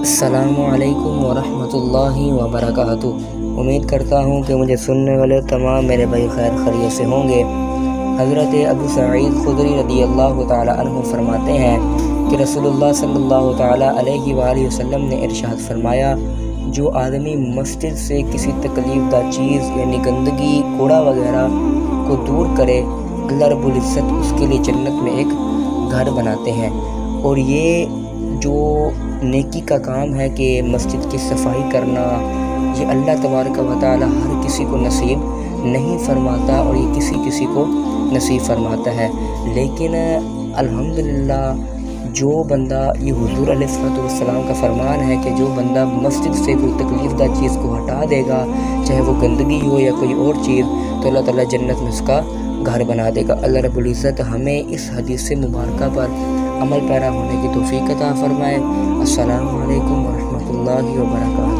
السلام علیکم ورحمۃ اللہ وبرکاتہ۔ امید کرتا ہوں کہ مجھے سننے والے تمام میرے بھائی خیر خیریت سے ہوں گے۔ حضرت ابو سعید خدری رضی اللہ تعالی عنہ فرماتے ہیں کہ رسول اللہ صلی اللہ تعالی علیہ وآلہ وسلم نے ارشاد فرمایا، جو آدمی مسجد سے کسی تکلیف دہ چیز یعنی گندگی، کوڑا وغیرہ کو دور کرے، اللہ رب العزت اس کے لیے جنت میں ایک گھر بناتے ہیں۔ اور یہ جو نیکی کا کام ہے کہ مسجد کی صفائی کرنا، یہ اللہ تبارک و تعالی ہر کسی کو نصیب نہیں فرماتا، اور یہ کسی کو نصیب فرماتا ہے۔ لیکن الحمدللہ جو بندہ، یہ حضور علیہ الصلوۃ والسلام کا فرمان ہے کہ جو بندہ مسجد سے کوئی تکلیف دہ چیز کو ہٹا دے گا، چاہے وہ گندگی ہو یا کوئی اور چیز، تو اللہ تعالیٰ جنت میں اس کا گھر بنا دے گا۔ اللہ رب العزت ہمیں اس حدیث مبارکہ پر عمل پیرا ہونے کی توفیق عطا فرمائے۔ السلام علیکم ورحمۃ اللہ وبرکاتہ۔